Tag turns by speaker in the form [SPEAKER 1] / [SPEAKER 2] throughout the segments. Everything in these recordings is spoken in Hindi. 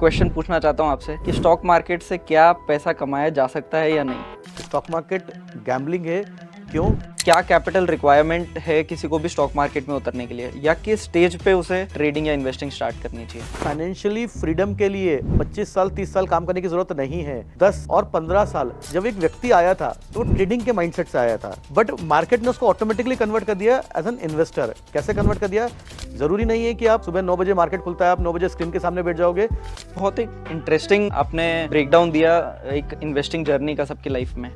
[SPEAKER 1] क्वेश्चन पूछना चाहता हूँ आपसे कि स्टॉक मार्केट से क्या पैसा कमाया जा सकता है या नहीं।
[SPEAKER 2] स्टॉक मार्केट गैम्बलिंग है। क्यों?
[SPEAKER 1] क्या कैपिटल रिक्वायरमेंट है किसी को भी स्टॉक मार्केट में उतरने के लिए, या किस स्टेज पे उसे ट्रेडिंग या इन्वेस्टिंग स्टार्ट करनी चाहिए।
[SPEAKER 2] फाइनेंशियली फ्रीडम के लिए 25 साल 30 साल काम करने की जरूरत नहीं है। 10 और 15 साल जब एक व्यक्ति आया था तो ट्रेडिंग के माइंडसेट से आया था, बट मार्केट ने उसको ऑटोमेटिकली कन्वर्ट कर दिया एज एन इन्वेस्टर। कैसे कन्वर्ट कर दिया? जरूरी नहीं है कि आप सुबह 9 बजे मार्केट खुलता है आप 9 बजे स्क्रीन के सामने बैठ जाओगे।
[SPEAKER 1] बहुत ही इंटरेस्टिंग आपने ब्रेकडाउन दिया एक इन्वेस्टिंग जर्नी का सबकी लाइफ में।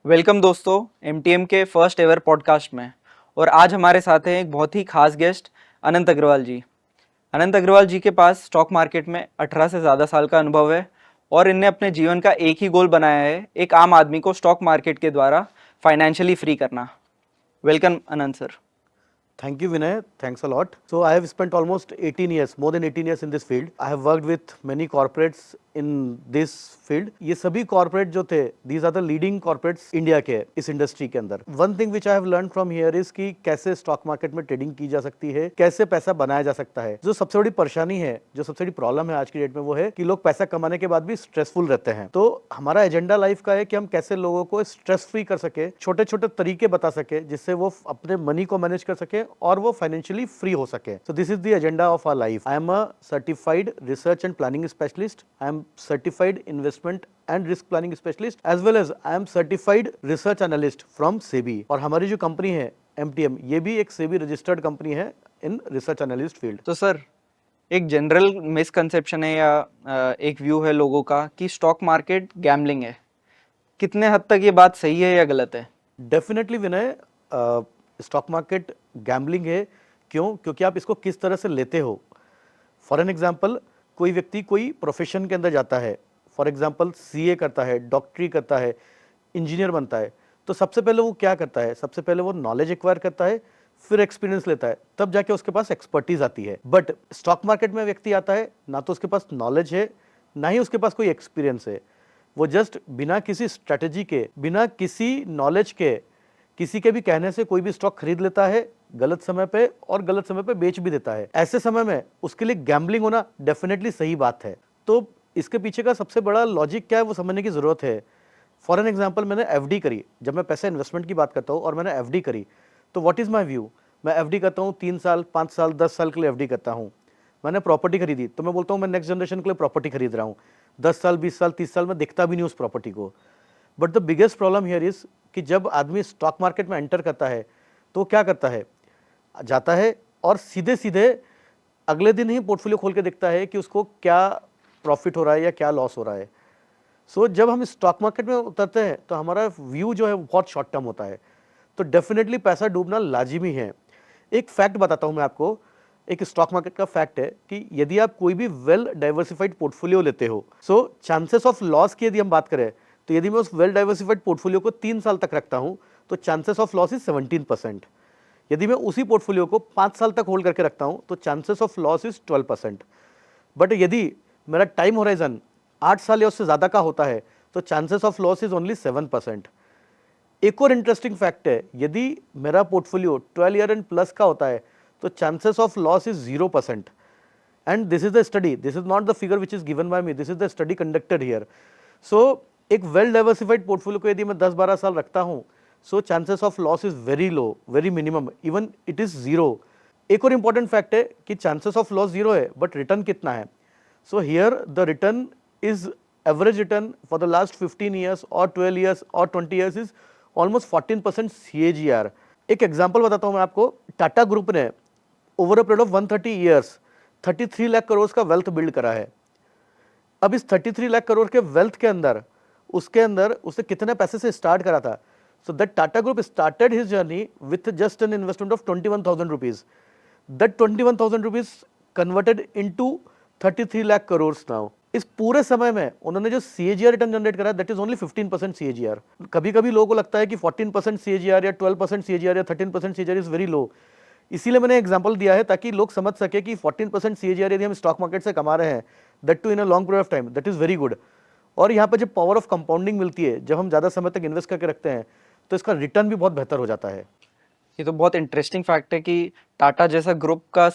[SPEAKER 1] वेलकम दोस्तों एमटीएम के फर्स्ट एवर पॉडकास्ट में। और आज हमारे साथ हैं एक बहुत ही खास गेस्ट अनंत अग्रवाल जी। अनंत अग्रवाल जी के पास स्टॉक मार्केट में 18 से ज़्यादा साल का अनुभव है और इनने अपने जीवन का एक ही गोल बनाया है, एक आम आदमी को स्टॉक मार्केट के द्वारा फाइनेंशियली फ्री करना। Welcome Anant sir.
[SPEAKER 2] Thank you, Vinay. Thanks a lot. So I have spent almost 18 years, more than 18 years in this field. I have worked with many corporates in this field. ये सभी corporate जो थे, these are the leading corporates India के इस industry के अंदर. One thing which I have learned from here is कि कैसे stock market में trading की जा सकती है, कैसे पैसा बनाया जा सकता है। जो सबसे बड़ी परेशानी है, जो सबसे बड़ी प्रॉब्लम है आज की डेट में वो है कि लोग पैसा कमाने के बाद भी स्ट्रेसफुल रहते हैं। तो हमारा एजेंडा लाइफ का है कि हम कैसे लोगों को स्ट्रेस फ्री कर सके, छोटे छोटे तरीके बता सके जिससे वो अपने मनी को मैनेज कर सके और वो फाइनेंशियली फ्री हो सके। So this is the agenda of our life. I am a certified research and planning specialist, I am certified investment and risk planning specialist, as well as I am certified research analyst from SEBI. और हमारी जो कंपनी है एमटीएम, ये भी एक सेबी रजिस्टर्ड कंपनी है इन रिसर्च एनालिस्ट फील्ड।
[SPEAKER 1] तो सर, एक जनरल मिसकंसेप्शन है या एक व्यू है लोगों का कि स्टॉक मार्केट गैम्बलिंग है। कितने हद तक ये बात सही है या गलत है?
[SPEAKER 2] डेफिनेटली विनय, स्टॉक मार्केट गैम्बलिंग है। क्यों? क्योंकि आप इसको किस तरह से लेते हो। फॉर एन एग्जाम्पल, कोई व्यक्ति कोई प्रोफेशन के अंदर जाता है, फॉर एग्जाम्पल सीए करता है, डॉक्टरी करता है, इंजीनियर बनता है, तो सबसे पहले वो क्या करता है? सबसे पहले वो नॉलेज एक्वायर करता है, फिर एक्सपीरियंस लेता है, तब जाके उसके पास एक्सपर्टीज आती है। बट स्टॉक मार्केट में व्यक्ति आता है, ना तो उसके पास नॉलेज है, ना ही उसके पास कोई एक्सपीरियंस है। वो जस्ट बिना किसी स्ट्रेटेजी के, बिना किसी नॉलेज के, किसी के भी कहने से कोई भी स्टॉक खरीद लेता है गलत समय पे और गलत समय पे बेच भी देता है। ऐसे समय में उसके लिए गैम्बलिंग होना डेफिनेटली सही बात है। तो इसके पीछे का सबसे बड़ा लॉजिक क्या है वो समझने की जरूरत है। फॉर एन एग्जाम्पल, मैंने एफडी करी। जब मैं पैसा इन्वेस्टमेंट की बात करता हूँ और मैंने एफडी करी, तो व्हाट इज माय व्यू? मैं एफडी करता हूँ 3 साल 5 साल 10 साल के लिए एफडी करता हूँ। मैंने प्रॉपर्टी खरीदी तो मैं बोलता हूँ मैं नेक्स्ट जनरेशन के लिए प्रॉपर्टी खरीद रहा हूँ। 10 साल 20 साल 30 साल में दिखता भी नहीं उस प्रॉपर्टी को। But the biggest problem here is कि जब आदमी स्टॉक मार्केट में एंटर करता है तो क्या करता है? जाता है और सीधे सीधे अगले दिन ही पोर्टफोलियो खोल के देखता है कि उसको क्या प्रॉफिट हो रहा है या क्या लॉस हो रहा है। सो जब हम स्टॉक मार्केट में उतरते हैं तो हमारा व्यू जो है बहुत शॉर्ट टर्म होता है। तो डेफिनेटली पैसा डूबना लाजिमी है। एक फैक्ट बताता हूं मैं आपको। एक स्टॉक मार्केट का फैक्ट है कि यदि आप कोई भी वेल डाइवर्सिफाइड पोर्टफोलियो लेते हो, सो चांसेस ऑफ लॉस की यदि हम बात करें तो यदि मैं उस वेल डाइवर्सिफाइड पोर्टफोलियो को 3 साल तक रखता हूं तो चांसेस ऑफ लॉस इज 17%। यदि मैं उसी पोर्टफोलियो को 5 साल तक होल्ड करके रखता हूं तो chances of loss is 12%। But यदि मेरा टाइम होराइजन 8 साल या उससे ज़्यादा का होता है तो chances of loss is only 7%। एक और इंटरेस्टिंग फैक्ट है, यदि मेरा पोर्टफोलियो 12 ईयर एंड प्लस का होता है तो chances of loss is 0%। And this is the study, this is not the figure which is given by me, this is the study conducted here. So एक वेल डाइवर्सिफाइड पोर्टफोलियो को यदि मैं 10-12 साल रखता हूं, so chances of loss is very low, very minimum, even it is zero. एक और इंपॉर्टेंट फैक्ट है कि चांसेस ऑफ लॉस जीरो है बट रिटर्न कितना है? So here the return is average return for the last 15 years और 12 ईयर्स और 20 ईयर्स इज ऑलमोस्ट 14% CAGR। एक एग्जाम्पल बताता हूं मैं आपको। टाटा ग्रुप ने over a period of 130 years 33 lakh crore का वेल्थ बिल्ड करा है। अब इस 33 लाख करोड़ के वेल्थ के अंदर उसने कितने पैसे से स्टार्ट करा था? So that Tata group started his journey with just an investment of 21,000 rupees. That 21,000 rupees converted into 33 lakh crore now. इस पूरे समय में उन्होंने जो CAGR रिटर्न जनरेट करा दैट इज ओनली 15% CAGR। कभी कभी लोगों को लगता है कि 14% CAGR या 12% CAGR या 13% CAGR इज वेरी लो। इसीलिए मैंने एग्जांपल दिया है ताकि लोग समझ सके कि 14% CAGR यदि हम स्टॉक मार्केट से कमा रहे हैं, that too in a long period of time, that is very good. और यहाँ पर जब पावर ऑफ कंपाउंडिंग मिलती है, जब हम ज़्यादा समय तक इन्वेस्ट करके रखते हैं तो इसका रिटर्न भी बहुत बेहतर हो जाता है।
[SPEAKER 1] ये तो बहुत इंटरेस्टिंग फैक्ट है कि टाटा जैसा ग्रुप का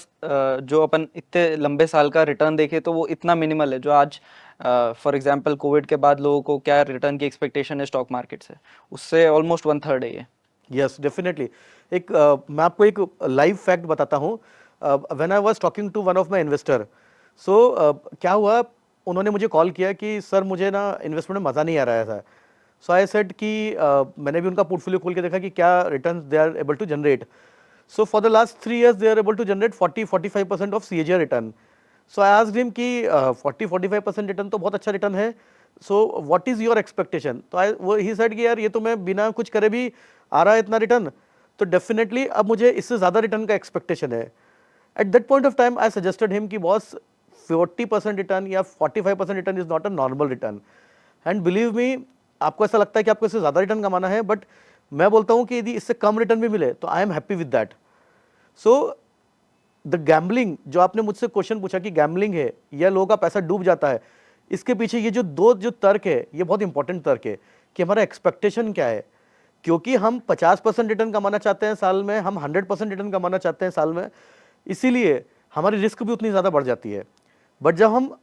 [SPEAKER 1] जो अपन इतने लंबे साल का रिटर्न देखे तो वो इतना मिनिमल है, जो आज फॉर एग्जांपल कोविड के बाद लोगों को क्या रिटर्न की एक्सपेक्टेशन है स्टॉक मार्केट से, उससे ऑलमोस्ट वन थर्ड है ये।
[SPEAKER 2] Yes definitely. एक मैं आपको एक लाइव फैक्ट बताता हूँ। When I was talking to one of my investor, so क्या हुआ, उन्होंने मुझे कॉल किया कि सर मुझे ना इन्वेस्टमेंट में मज़ा नहीं आ रहा था। सो आई सेड कि मैंने भी उनका पोर्टफोलियो खोल के देखा कि क्या returns they are able to generate. So for the last 3 years they are able to generate 40-45% of CAGR return. So I asked him कि 40-45% रिटर्न तो बहुत अच्छा रिटर्न है, so what is your expectation. तो आई वो ही सेड कि यार ये तो मैं बिना कुछ करे भी आ रहा है इतना रिटर्न, तो डेफिनेटली अब मुझे इससे ज़्यादा रिटर्न का एक्सपेक्टेशन है। At that point of time I suggested him कि बॉस 40% रिटर्न या 45% return is not a normal return. And believe me, आपको ऐसा लगता है कि आपको इससे ज़्यादा रिटर्न कमाना है, बट मैं बोलता हूँ कि यदि इससे कम रिटर्न भी मिले तो I am happy with that. So the gambling, जो आपने मुझसे क्वेश्चन पूछा कि गैम्बलिंग है या लोगों का पैसा डूब जाता है, इसके पीछे ये जो तर्क है, ये बहुत इंपॉर्टेंट तर्क है कि हमारा एक्सपेक्टेशन क्या है। क्योंकि हम 50% रिटर्न कमाना चाहते हैं साल में, हम 100% रिटर्न कमाना चाहते हैं साल में, इसीलिए हमारी रिस्क भी उतनी ज़्यादा बढ़ जाती है। बट जब हम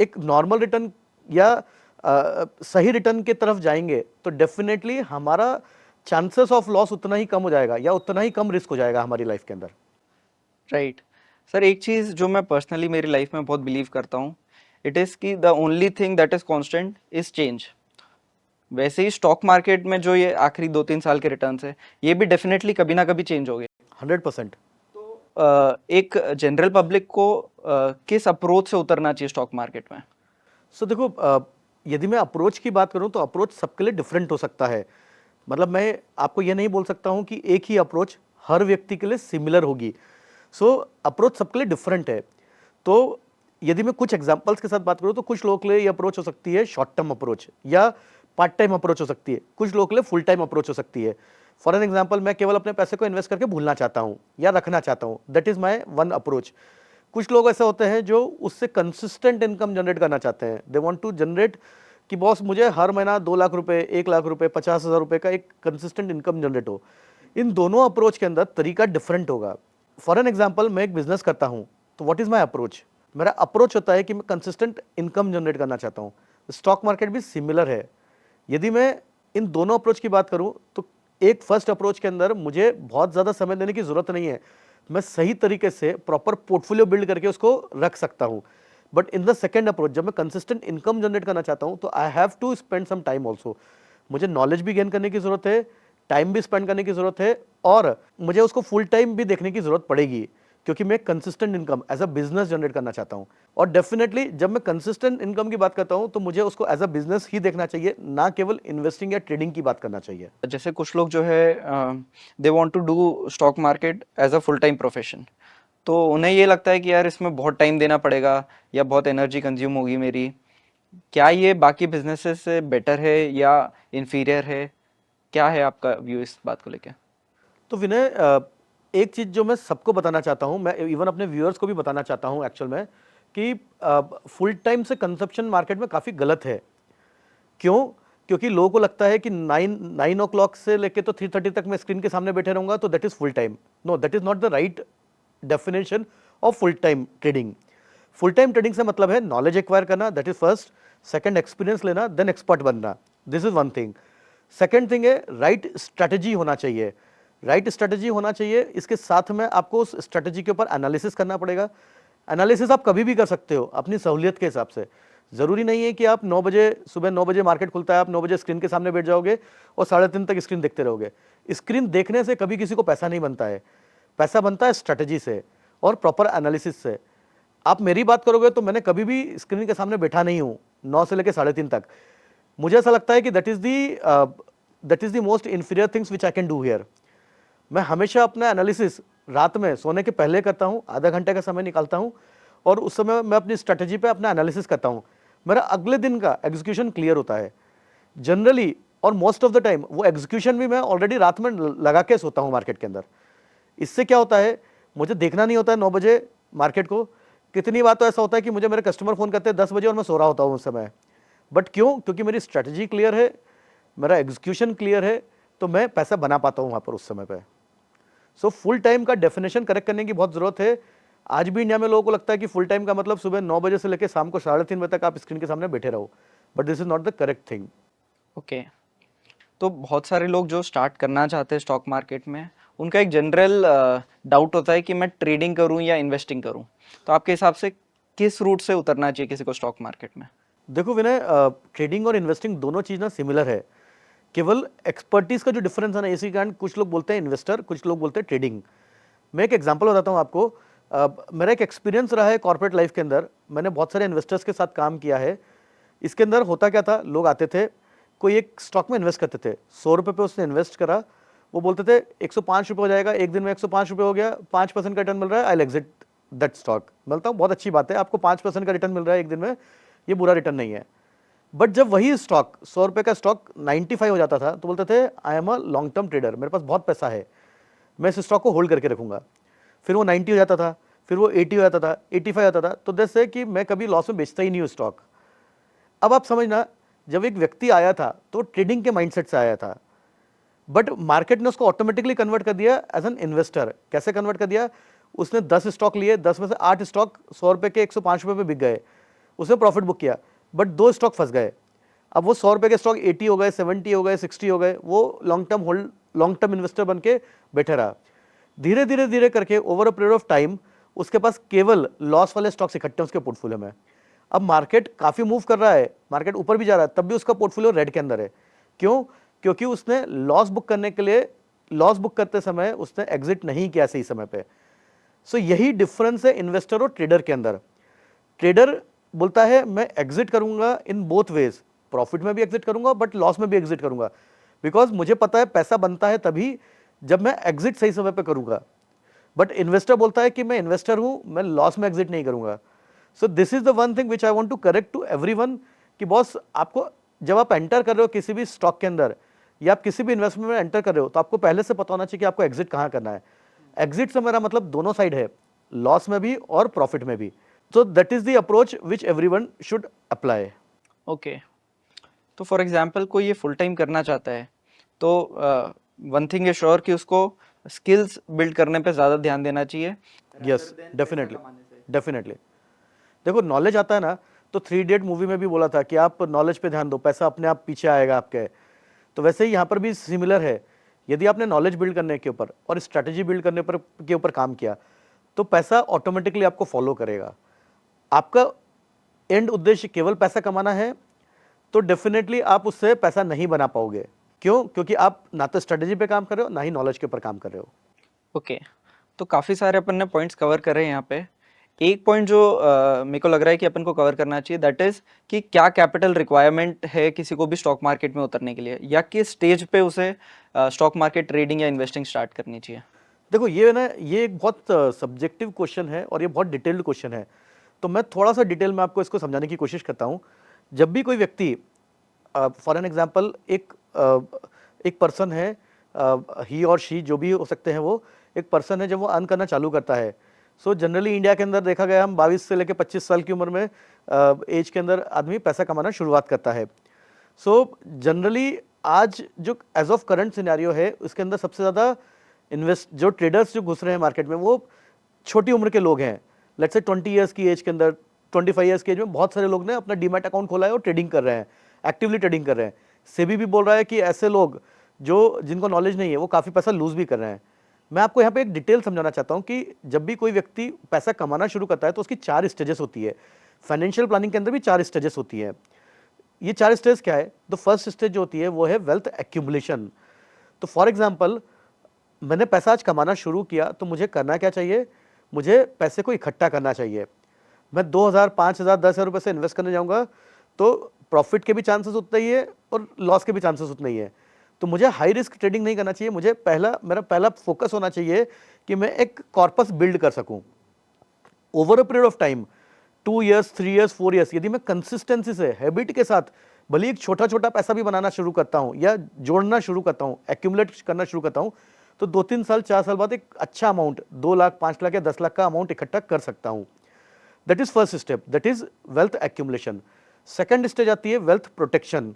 [SPEAKER 2] एक नॉर्मल रिटर्न या सही रिटर्न की तरफ जाएंगे तो डेफिनेटली हमारा चांसेस ऑफ लॉस उतना ही कम हो जाएगा या उतना ही कम रिस्क हो जाएगा हमारी लाइफ के अंदर।
[SPEAKER 1] राइट सर, एक चीज़ जो मैं पर्सनली मेरी लाइफ में बहुत बिलीव करता हूँ, इट इज़ कि the only thing that is constant is change. वैसे ही स्टॉक मार्केट में जो ये आखिरी 2-3 साल के रिटर्न्स है, ये भी डेफिनेटली कभी ना कभी चेंज हो गए।
[SPEAKER 2] 100%।
[SPEAKER 1] एक जनरल पब्लिक को किस अप्रोच से उतरना चाहिए स्टॉक मार्केट में?
[SPEAKER 2] सो देखो, यदि मैं अप्रोच की बात करूं तो अप्रोच सबके लिए डिफरेंट हो सकता है। मतलब मैं आपको ये नहीं बोल सकता हूं कि एक ही अप्रोच हर व्यक्ति के लिए सिमिलर होगी। सो अप्रोच सबके लिए डिफरेंट है। तो यदि मैं कुछ एग्जांपल्स के साथ बात करूं तो कुछ लोगों के लिए ये अप्रोच हो सकती है शॉर्ट टर्म अप्रोच या पार्ट टाइम अप्रोच हो सकती है, कुछ लोगों के लिए फुल टाइम अप्रोच हो सकती है। फॉर एन एग्जाम्पल, मैं केवल अपने पैसे को इन्वेस्ट करके भूलना चाहता हूं या रखना चाहता हूं, that is my one approach. कुछ लोग ऐसे होते हैं जो उससे कंसिस्टेंट इनकम जनरेट करना चाहते हैं, दे वांट टू जनरेट कि बॉस मुझे हर महीना 2 लाख रुपए, 1 लाख रुपए, 50,000 रुपए का एक कंसिस्टेंट इनकम जनरेट हो। इन दोनों अप्रोच के अंदर तरीका डिफरेंट होगा। फॉर एन एग्जाम्पल, मैं एक बिजनेस करता हूं, तो व्हाट इज माई अप्रोच? मेरा अप्रोच होता है कि मैं कंसिस्टेंट इनकम जनरेट करना चाहता हूं। स्टॉक मार्केट भी सिमिलर है। यदि मैं इन दोनों अप्रोच की बात करूं तो एक फर्स्ट अप्रोच के अंदर मुझे बहुत ज़्यादा समय देने की ज़रूरत नहीं है, मैं सही तरीके से प्रॉपर पोर्टफोलियो बिल्ड करके उसको रख सकता हूं। But in the second approach, जब मैं कंसिस्टेंट इनकम जनरेट करना चाहता हूं, तो I have to spend some time also. मुझे नॉलेज भी गेन करने की ज़रूरत है, टाइम भी स्पेंड करने की ज़रूरत है, और मुझे उसको फुल टाइम भी देखने की ज़रूरत पड़ेगी, क्योंकि मैं consistent income as a business generate करना चाहता हूं। और डेफिनेटली जब मैं कंसिस्टेंट इनकम की बात करता हूं तो मुझे उसको एज अ बिजनेस ही देखना चाहिए, ना केवल इन्वेस्टिंग या ट्रेडिंग की बात करना चाहिए।
[SPEAKER 1] जैसे कुछ लोग जो है they want to do stock market as a full time profession, तो उन्हें ये लगता है कि यार इसमें बहुत टाइम देना पड़ेगा या बहुत एनर्जी कंज्यूम होगी मेरी। क्या ये बाकी बिजनेसेस से बेटर है या इन्फीरियर है? क्या है आपका व्यू इस बात को लेके?
[SPEAKER 2] तो विनय, एक चीज़ जो मैं सबको बताना चाहता हूँ, मैं इवन अपने व्यूअर्स को भी बताना चाहता हूँ एक्चुअल में, कि फुल टाइम से कंजप्शन मार्केट में काफ़ी गलत है। क्यों? क्योंकि लोगों को लगता है कि 9 o'clock से लेके तो 3:30 तक मैं स्क्रीन के सामने बैठे रहूंगा तो that is full time. No, that is not the right definition of full time trading. Full time trading से मतलब है नॉलेज एक्वायर करना, that is first. Second, experience लेना, देन एक्सपर्ट बनना, this is one thing. Second thing है राइट स्ट्रेटजी होना चाहिए। राइट स्ट्रेटजी होना चाहिए, इसके साथ में आपको उस स्ट्रेटजी के ऊपर एनालिसिस करना पड़ेगा। एनालिसिस आप कभी भी कर सकते हो अपनी सहूलियत के हिसाब से। ज़रूरी नहीं है कि आप 9 बजे, सुबह 9 बजे मार्केट खुलता है, आप 9 बजे स्क्रीन के सामने बैठ जाओगे और 3:30 तक स्क्रीन देखते रहोगे। स्क्रीन देखने से कभी किसी को पैसा नहीं बनता है। पैसा बनता है स्ट्रेटजी से और प्रॉपर एनालिसिस से। आप मेरी बात करोगे तो मैंने कभी भी स्क्रीन के सामने बैठा नहीं हूँ 9 से लेकर 3:30 तक। मुझे ऐसा लगता है कि that is the most inferior things which I can do here. मैं हमेशा अपना एनालिसिस रात में सोने के पहले करता हूँ, आधा घंटे का समय निकालता हूँ और उस समय मैं अपनी स्ट्रेटजी पे अपना एनालिसिस करता हूँ। मेरा अगले दिन का एग्जीक्यूशन क्लियर होता है जनरली, और मोस्ट ऑफ द टाइम वो एग्जीक्यूशन भी मैं ऑलरेडी रात में लगा के सोता हूँ मार्केट के अंदर। इससे क्या होता है, मुझे देखना नहीं होता है 9 बजे मार्केट को। कितनी बार तो ऐसा होता है कि मुझे मेरे कस्टमर फ़ोन करते हैं 10 बजे और मैं सो रहा होता हूँ उस समय। बट क्यों? क्योंकि मेरी स्ट्रेटजी क्लियर है, मेरा एग्जीक्यूशन क्लियर है, तो मैं पैसा बना पाता हूँ वहाँ पर उस समय पर। सो फुल टाइम का डेफिनेशन करेक्ट करने की बहुत ज़रूरत है। आज भी इंडिया में लोगों को लगता है कि फुल टाइम का मतलब सुबह 9 बजे से लेकर शाम को 3:30 बजे तक आप स्क्रीन के सामने बैठे रहो, but this is not the correct thing.
[SPEAKER 1] Okay. तो बहुत सारे लोग जो स्टार्ट करना चाहते हैं स्टॉक मार्केट में, उनका एक जनरल डाउट होता है कि मैं ट्रेडिंग करूं या इन्वेस्टिंग करूं। तो आपके हिसाब से किस रूट से उतरना चाहिए किसी को स्टॉक मार्केट में?
[SPEAKER 2] देखो विनय, ट्रेडिंग और इन्वेस्टिंग दोनों चीज़ ना सिमिलर है, केवल एक्सपर्टीज का जो डिफरेंस है ना, इसी कारण कुछ लोग बोलते हैं इन्वेस्टर, कुछ लोग बोलते हैं ट्रेडिंग। मैं एक एग्जांपल बताता हूँ आपको। मेरा एक एक्सपीरियंस रहा है कॉर्पोरेट लाइफ के अंदर, मैंने बहुत सारे इन्वेस्टर्स के साथ काम किया है। इसके अंदर होता क्या था, लोग आते थे, कोई एक स्टॉक में इन्वेस्ट करते थे, 100 रुपये पे उसने इन्वेस्ट करा, वो बोलते थे 105 रुपये हो जाएगा, एक दिन में 105 रुपये हो गया, 5% का रिटर्न मिल रहा है, I will exit that stock. बोलता हूँ बहुत अच्छी बात है, आपको 5% का रिटर्न मिल रहा है एक दिन में, ये बुरा रिटर्न नहीं है। बट जब वही स्टॉक 100 रुपये का स्टॉक 95 हो जाता था, तो बोलते थे आई am a long term trader, मेरे पास बहुत पैसा है, मैं इस स्टॉक को होल्ड करके रखूंगा। फिर वो 90 हो जाता था, फिर वो 80 हो जाता था, 85 आता था, तो जैसे कि मैं कभी लॉस में बेचता ही नहीं हूँ स्टॉक। अब आप समझना, जब एक व्यक्ति आया था तो ट्रेडिंग के माइंडसेट से आया था, बट मार्केट ने उसको ऑटोमेटिकली कन्वर्ट कर दिया एज एन इन्वेस्टर। कैसे कन्वर्ट कर दिया, उसने 10 स्टॉक लिए, 10 में से 8 स्टॉक 100 रुपये के 105 रुपये पे बिक गए, उसने प्रॉफिट बुक किया, बट 2 स्टॉक फंस गए। अब वो 100 रुपये के स्टॉक 80 हो गए, 70 हो गए, 60 हो गए, वो लॉन्ग टर्म इन्वेस्टर बन के बैठे रहा। धीरे धीरे धीरे करके over a period of time उसके पास केवल लॉस वाले स्टॉक्स इकट्ठे उसके पोर्टफोलियो में। अब मार्केट काफ़ी मूव कर रहा है, मार्केट ऊपर भी जा रहा है, तब भी उसका पोर्टफोलियो रेड के अंदर है। क्यों? क्योंकि उसने लॉस बुक करने के लिए, लॉस बुक करते समय उसने एग्जिट नहीं किया सही समय पे। सो यही डिफरेंस है इन्वेस्टर और ट्रेडर के अंदर। ट्रेडर बोलता है मैं एग्जिट करूंगा इन बोथ वेज, प्रॉफिट में भी एग्जिट करूंगा बट लॉस में भी एग्जिट करूंगा, बिकॉज मुझे पता है पैसा बनता है तभी जब मैं एग्जिट सही समय पे करूंगा। बट इन्वेस्टर बोलता है कि मैं इन्वेस्टर हूं, मैं लॉस में एग्जिट नहीं करूंगा। So this is the one thing which I want to correct to everyone कि बॉस, आपको जब आप एंटर कर रहे हो किसी भी स्टॉक के अंदर या आप किसी भी इन्वेस्टमेंट में एंटर कर रहे हो, तो आपको पहले से पता होना चाहिए कि आपको एग्जिट कहाँ करना है। एग्जिट से मेरा मतलब दोनों साइड है, लॉस में भी और प्रॉफिट में भी। So that is the approach which everyone should apply.
[SPEAKER 1] Okay. तो फॉर एग्जांपल कोई ये फुल टाइम करना चाहता है, तो वन थिंग इज श्योर कि उसको स्किल्स बिल्ड करने पे ज़्यादा ध्यान देना चाहिए।
[SPEAKER 2] Yes, definitely, definitely. देखो नॉलेज आता है ना, तो 3 इडियट मूवी में भी बोला था कि आप नॉलेज पे ध्यान दो, पैसा अपने आप पीछे आएगा आपके। तो वैसे ही यहाँ पर भी सिमिलर है, यदि आपने नॉलेज बिल्ड करने के ऊपर और स्ट्रैटेजी बिल्ड करने पर के ऊपर काम किया, तो पैसा ऑटोमेटिकली आपको फॉलो करेगा। आपका एंड उद्देश्य केवल पैसा कमाना है, तो डेफिनेटली आप उससे पैसा नहीं बना पाओगे। क्यों? क्योंकि आप ना तो स्ट्रैटेजी पे काम कर रहे हो, ना ही नॉलेज के ऊपर काम कर रहे हो।
[SPEAKER 1] ओके। तो काफ़ी सारे अपन ने पॉइंट्स कवर करे हैं यहाँ पे। एक पॉइंट जो मेरे को लग रहा है कि अपन को कवर करना चाहिए, दैट इज़ कि क्या कैपिटल रिक्वायरमेंट है किसी को भी स्टॉक मार्केट में उतरने के लिए, या किस स्टेज पे उसे स्टॉक मार्केट ट्रेडिंग या इन्वेस्टिंग स्टार्ट करनी चाहिए?
[SPEAKER 2] देखो ये ना, ये एक बहुत सब्जेक्टिव क्वेश्चन है और ये बहुत डिटेल्ड क्वेश्चन है, तो मैं थोड़ा सा डिटेल में आपको इसको समझाने की कोशिश करता हूँ। जब भी कोई व्यक्ति, फॉर एन एग्जांपल, एक पर्सन है, ही और शी जो भी हो सकते हैं, वो एक पर्सन है, जब वो अर्न करना चालू करता है, सो जनरली इंडिया के अंदर देखा गया, हम 22 से लेकर 25 साल की उम्र में एज के अंदर आदमी पैसा कमाना शुरुआत करता है। सो जनरली आज जो एज ऑफ करंट सिनेरियो है, उसके अंदर सबसे ज़्यादा जो ट्रेडर्स जो घुस रहे हैं मार्केट में, वो छोटी उम्र के लोग हैं। लेट्स से 20 ईयर्स की एज के अंदर, 25 ईयर्स की एज में बहुत सारे लोग ने अपना डीमैट अकाउंट खोला है और ट्रेडिंग कर रहे हैं, एक्टिवली ट्रेडिंग कर रहे हैं। सेबी भी बोल रहा है कि ऐसे लोग जो जिनको नॉलेज नहीं है, वो काफ़ी पैसा लूज भी कर रहे हैं। मैं आपको यहाँ पे एक डिटेल समझाना चाहता हूँ कि जब भी कोई व्यक्ति पैसा कमाना शुरू करता है, तो उसकी 4 स्टेजेस होती है। फाइनेंशियल प्लानिंग के अंदर भी 4 स्टेजेस होती है। ये 4 स्टेज क्या है? तो फर्स्ट स्टेज जो होती है वो है वेल्थ एक्यूमुलेशन। तो फॉर एग्जाम्पल, मैंने पैसा आज कमाना शुरू किया, तो मुझे करना क्या चाहिए? मुझे पैसे को इकट्ठा करना चाहिए। मैं 2,000, 5,000, 10,000 रुपये से इन्वेस्ट करने जाऊंगा, तो प्रॉफिट के भी चांसेस उतना ही है और लॉस के भी चांसेस उतना ही है। तो मुझे हाई रिस्क ट्रेडिंग नहीं करना चाहिए। मुझे मेरा पहला फोकस होना चाहिए कि मैं एक कॉर्पस बिल्ड कर सकूं over a period of time, 2 years, 3 years, 4 years. यदि मैं कंसिस्टेंसी से, हैबिट के साथ, भले एक छोटा छोटा पैसा भी बनाना शुरू करता हूं या जोड़ना शुरू करता हूं, एक्यूमुलेट करना शुरू करता हूं, तो 2-3 साल, 4 साल बाद एक अच्छा अमाउंट, 2 लाख, 5 लाख या 10 लाख का अमाउंट इकट्ठा कर सकता हूं। That is first step, that is wealth accumulation. Second stage आती है वेल्थ प्रोटेक्शन।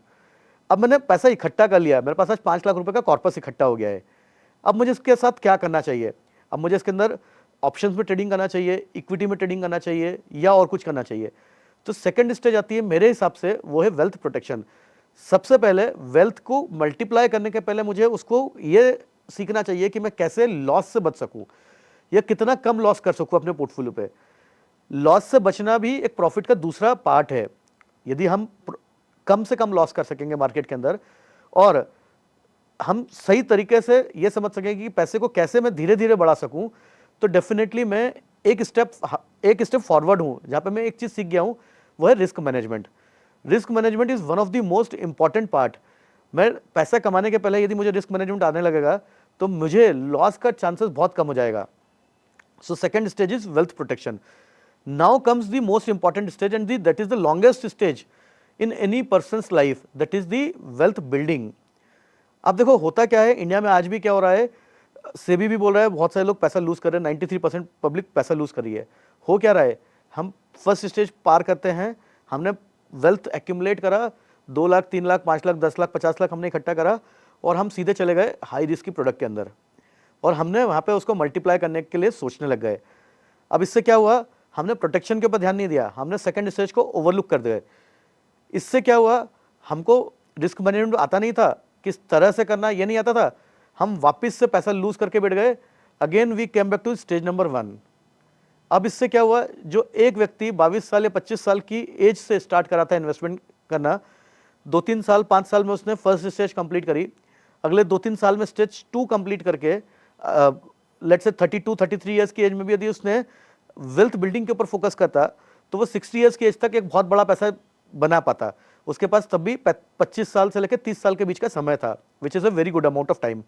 [SPEAKER 2] अब मैंने पैसा इकट्ठा कर लिया, मेरे पास आज 5 लाख रुपए का कॉर्पस इकट्ठा हो गया है। अब मुझे इसके साथ क्या करना चाहिए, अब मुझे इसके अंदर ऑप्शंस में ट्रेडिंग करना चाहिए, इक्विटी में ट्रेडिंग करना चाहिए या और कुछ करना चाहिए। तो सेकंड स्टेज आती है मेरे हिसाब से, वो है वेल्थ प्रोटेक्शन। सबसे पहले वेल्थ को मल्टीप्लाई करने के पहले मुझे उसको ये सीखना चाहिए कि मैं कैसे लॉस से बच सकूं या कितना कम लॉस कर सकूं अपने पोर्टफोलियो पे। लॉस से बचना भी एक प्रॉफिट का दूसरा पार्ट है। यदि हम कम से कम लॉस कर सकेंगे मार्केट के अंदर और हम सही तरीके से ये समझ सकेंगे कि पैसे को कैसे मैं धीरे धीरे बढ़ा सकूं, तो डेफिनेटली मैं एक स्टेप फॉरवर्ड हूं। जहां पे मैं एक चीज सीख गया हूं वो है risk management. Risk management is one of the most important part. मैं पैसा कमाने के पहले यदि मुझे रिस्क मैनेजमेंट आने लगेगा तो मुझे लॉस का चांसेस बहुत कम हो जाएगा। So second stage is wealth protection. Now comes the most important stage and that is the longest stage in any persons life, that is the wealth building. अब देखो होता क्या है, इंडिया में आज भी क्या हो रहा है, सेबी भी बोल रहा है बहुत सारे लोग पैसा लूज कर रहे हैं, 93% पब्लिक पैसा लूज कर रही है। हो क्या रहा है, हम फर्स्ट स्टेज पार करते हैं, हमने वेल्थ एक्यूमुलेट करा, 2 लाख 3 लाख 5 लाख 10 लाख 50 लाख हमने इकट्ठा करा और हम सीधे चले गए हाई रिस्क की प्रोडक्ट के अंदर और हमने वहाँ पे उसको मल्टीप्लाई करने के लिए सोचने लग गए। अब इससे क्या हुआ, हमने प्रोटेक्शन के ऊपर ध्यान नहीं दिया, हमने सेकंड स्टेज को ओवरलुक कर दिया। इससे क्या हुआ, हमको रिस्क मैनेजमेंट आता नहीं था, किस तरह से करना ये नहीं आता था, हम वापस से पैसा लूज करके बैठ गए। Again we came back to stage number 1। अब इससे क्या हुआ, जो एक व्यक्ति 22 साल या 25 साल की एज से स्टार्ट करा था इन्वेस्टमेंट करना, 2-3 साल 5 साल में उसने फर्स्ट स्टेज कंप्लीट करी, अगले 2-3 साल में स्टेज 2 कंप्लीट करके लेट्स से 32-33 ईयर्स की एज में भी यदि उसने वेल्थ बिल्डिंग के ऊपर फोकस करता तो वो 60 ईयर्स की एज तक एक बहुत बड़ा पैसा बना पाता। उसके पास तब भी 25 साल से लेकर 30 साल के बीच का समय था, which is a very good amount of time.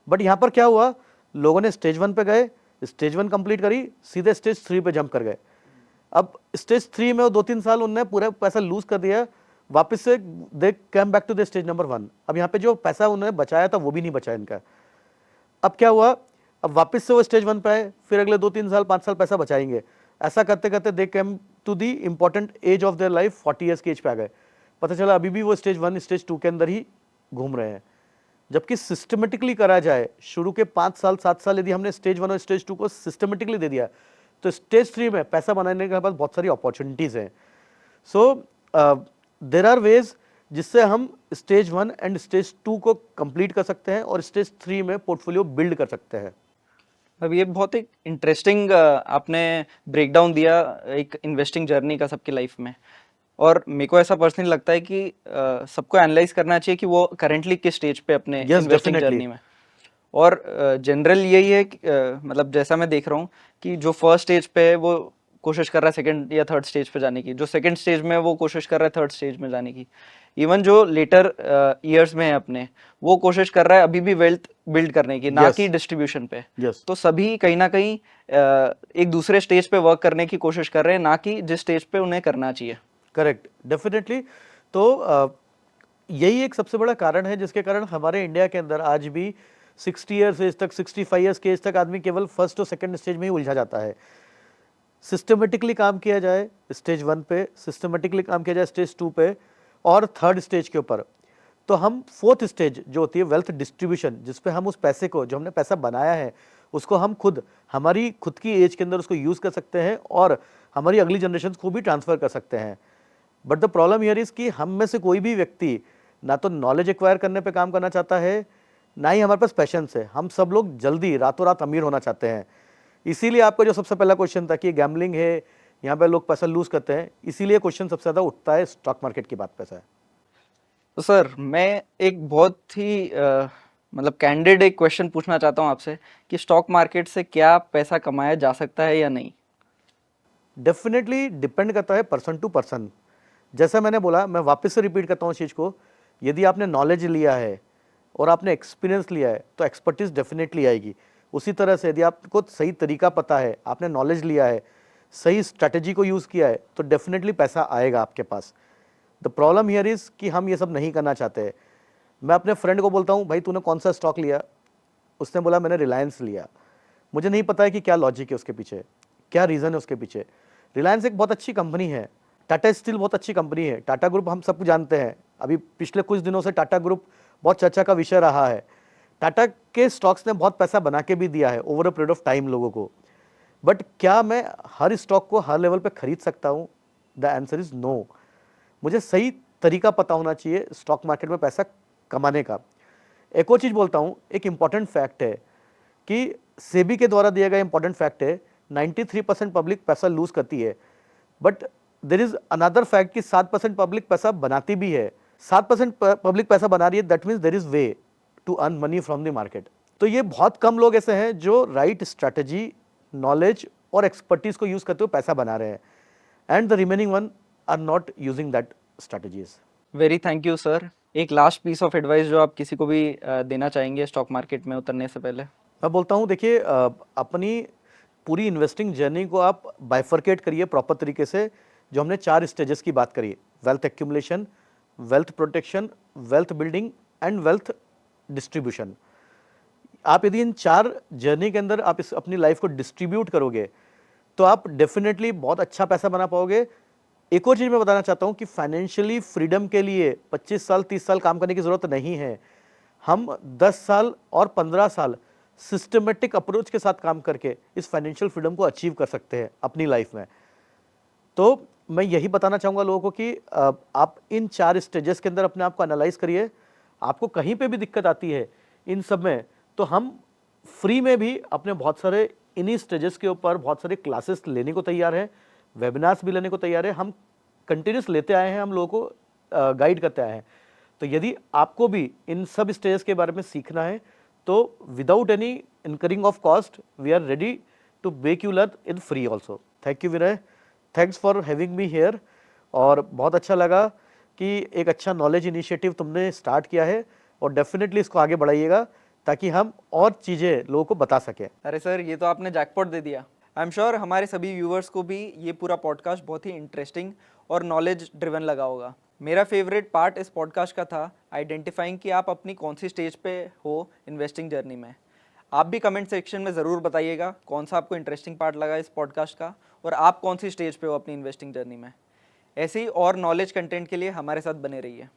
[SPEAKER 2] But यहाँ पर क्या हुआ, लोगों ने स्टेज 1 पे गए, स्टेज 1 कंप्लीट करी, सीधे स्टेज 3 पे जंप कर गए। अब स्टेज 3 में वो 2-3 साल उनने पूरा पैसा लूज कर दिया, वापस से they come back to the stage number 1। अब यहाँ पे जो पैसा उन्होंने बचाया था वो भी नहीं बचा इनका। अब क्या हुआ, अब वापस से वो स्टेज 1 पे आए, फिर अगले 2-3 साल 5 साल पैसा बचाएंगे। ऐसा करते करते they came to the important age of their life, 40 years की एज पे आ गए। पता चला अभी भी वो स्टेज 1 स्टेज 2 के अंदर ही घूम रहे हैं। जबकि सिस्टमेटिकली करा जाए, शुरू के 5 साल 7 साल यदि हमने स्टेज 1 और स्टेज 2 को सिस्टमेटिकली दे दिया तो स्टेज 3 में पैसा बनाने के बाद बहुत सारी अपॉर्चुनिटीज हैं। सो देर आर वेज जिससे हम स्टेज 1 एंड स्टेज 2 को कंप्लीट कर सकते हैं और स्टेज 3 में पोर्टफोलियो बिल्ड कर सकते हैं।
[SPEAKER 1] अब ये बहुत एक इंटरेस्टिंग आपने ब्रेकडाउन दिया एक इन्वेस्टिंग जर्नी का सबकी लाइफ में, और मेरे को ऐसा पर्सनली लगता है कि सबको एनालाइज करना चाहिए कि वो करेंटली किस स्टेज पे अपने
[SPEAKER 2] Yes,
[SPEAKER 1] इन्वेस्टिंग
[SPEAKER 2] definitely.
[SPEAKER 1] जर्नी में। और जनरल यही है कि मतलब जैसा मैं देख रहा हूँ कि जो फर्स्ट स्टेज पे है वो कोशिश कर रहा है सेकंड या थर्ड स्टेज पे जाने की, जो सेकंड स्टेज में है वो कोशिश कर रहा है थर्ड स्टेज में जाने की, इवन जो लेटर ईयर्स में है अपने वो कोशिश कर रहा है अभी भी वेल्थ बिल्ड करने की, ना
[SPEAKER 2] Yes.
[SPEAKER 1] कि डिस्ट्रीब्यूशन पे।
[SPEAKER 2] Yes.
[SPEAKER 1] तो सभी कहीं ना कहीं एक दूसरे स्टेज पे वर्क करने की कोशिश कर रहे हैं, ना कि जिस स्टेज पे उन्हें करना चाहिए।
[SPEAKER 2] Correct, definitely. तो यही एक सबसे बड़ा कारण है जिसके कारण हमारे इंडिया के अंदर आज भी 60 ईयर्स एज तक, 65 ईयर्स की एज तक आदमी केवल फर्स्ट और सेकंड स्टेज में ही उलझा जाता है। सिस्टमेटिकली काम किया जाए स्टेज 1 पे, सिस्टमेटिकली काम किया जाए स्टेज 2 पे और थर्ड स्टेज के ऊपर, तो हम फोर्थ स्टेज जो होती है वेल्थ डिस्ट्रीब्यूशन, जिसपे हम उस पैसे को, जो हमने पैसा बनाया है उसको हम खुद हमारी खुद की एज के अंदर उसको यूज़ कर सकते हैं और हमारी अगली जनरेशन को भी ट्रांसफ़र कर सकते हैं। But the problem here is कि हम में से कोई भी व्यक्ति ना तो नॉलेज एक्वायर करने पे काम करना चाहता है, ना ही हमारे पास पैशंस है। हम सब लोग जल्दी रातों रात अमीर होना चाहते हैं। इसीलिए आपका जो सबसे पहला क्वेश्चन था कि गैम्बलिंग है, यहाँ पे लोग पैसा लूज करते हैं, इसीलिए क्वेश्चन सबसे ज़्यादा उठता है स्टॉक मार्केट की बात पैसा है।
[SPEAKER 1] तो सर मैं एक बहुत ही मतलब कैंडिड एक क्वेश्चन पूछना चाहता हूँ आपसे कि स्टॉक मार्केट से क्या पैसा कमाया जा सकता है या नहीं?
[SPEAKER 2] डेफिनेटली डिपेंड करता है पर्सन टू पर्सन। जैसा मैंने बोला, मैं वापस से रिपीट करता हूँ इस चीज़ को, यदि आपने नॉलेज लिया है और आपने एक्सपीरियंस लिया है तो एक्सपर्टीज डेफिनेटली आएगी। उसी तरह से यदि आपको सही तरीका पता है, आपने नॉलेज लिया है, सही स्ट्रैटेजी को यूज़ किया है, तो डेफिनेटली पैसा आएगा आपके पास। द प्रॉब्लम हियर इज़ कि हम ये सब नहीं करना चाहते। मैं अपने फ्रेंड को बोलता हूँ, भाई तूने कौन सा स्टॉक लिया? उसने बोला मैंने रिलायंस लिया। मुझे नहीं पता है कि क्या लॉजिक है उसके पीछे, क्या रीज़न है उसके पीछे। रिलायंस एक बहुत अच्छी कंपनी है, टाटा स्टील बहुत अच्छी कंपनी है, टाटा ग्रुप हम सब जानते हैं। अभी पिछले कुछ दिनों से टाटा ग्रुप बहुत चर्चा का विषय रहा है। टाटा के स्टॉक्स ने बहुत पैसा बना के भी दिया है over a period of time लोगों को, बट क्या मैं हर स्टॉक को हर लेवल पे खरीद सकता हूँ? The answer is no. मुझे सही तरीका पता होना चाहिए स्टॉक मार्केट में पैसा कमाने का। एक और चीज़ बोलता हूँ, एक इंपॉर्टेंट फैक्ट है कि सेबी के द्वारा दिया गया इंपॉर्टेंट फैक्ट है, 93% पब्लिक पैसा लूज करती है, but there is another fact कि 7% पब्लिक पैसा बनाती भी है। 7% पब्लिक पैसा बना रही है, that means there is way to earn money from the market. तो ये बहुत कम लोग ऐसे हैं जो राइट स्ट्रैटेजी, नॉलेज और एक्सपर्टीज को यूज करते हुए पैसा बना रहे हैं, and the remaining one are not using that strategies.
[SPEAKER 1] Very thank you sir. एक लास्ट पीस ऑफ एडवाइस जो आप किसी को भी देना चाहेंगे स्टॉक मार्केट में उतरने से पहले।
[SPEAKER 2] मैं बोलता हूँ, देखिए, अपनी पूरी इन्वेस्टिंग जर्नी को आप बाइफरकेट करिए प्रॉपर तरीके से। जो हमने 4 स्टेजेस की बात करी, wealth accumulation, wealth protection, wealth building and wealth distribution. आप यदि इन 4 जर्नी के अंदर आप इस अपनी लाइफ को डिस्ट्रीब्यूट करोगे तो आप डेफिनेटली बहुत अच्छा पैसा बना पाओगे। एक और चीज़ मैं बताना चाहता हूँ कि फाइनेंशियली फ्रीडम के लिए 25 साल 30 साल काम करने की ज़रूरत नहीं है। हम 10 साल और 15 साल सिस्टमेटिक अप्रोच के साथ काम करके इस फाइनेंशियल फ्रीडम को अचीव कर सकते हैं अपनी लाइफ में। तो मैं यही बताना चाहूँगा लोगों को कि आप इन 4 स्टेजेस के अंदर अपने आप को एनालाइज करिए। आपको कहीं पे भी दिक्कत आती है इन सब में, तो हम फ्री में भी अपने बहुत सारे इन्हीं स्टेजेस के ऊपर बहुत सारे क्लासेस लेने को तैयार हैं, वेबिनार्स भी लेने को तैयार है। हम कंटिन्यूस लेते आए हैं, हम लोगों को गाइड करते आए हैं। तो यदि आपको भी इन सब स्टेजेस के बारे में सीखना है तो without any incurring of cost we are ready to make you learn in free also. Thank you Vinay, thanks for having me here. और बहुत अच्छा लगा कि एक अच्छा नॉलेज इनिशिएटिव तुमने स्टार्ट किया है, और डेफिनेटली इसको आगे बढ़ाइएगा ताकि हम और चीज़ें लोगों को बता सकें।
[SPEAKER 1] अरे सर, ये तो आपने जैकपॉट दे दिया। आई एम श्योर हमारे सभी व्यूअर्स को भी ये पूरा पॉडकास्ट बहुत ही इंटरेस्टिंग और नॉलेज ड्रिवन लगा होगा। मेरा फेवरेट पार्ट इस पॉडकास्ट का था आइडेंटिफाइंग कि आप अपनी कौन सी स्टेज पे हो इन्वेस्टिंग जर्नी में। आप भी कमेंट सेक्शन में ज़रूर बताइएगा कौन सा आपको इंटरेस्टिंग पार्ट लगा इस पॉडकास्ट का, और आप कौन सी स्टेज पे हो अपनी इन्वेस्टिंग जर्नी में। ऐसे ही और नॉलेज कंटेंट के लिए हमारे साथ बने रहिए।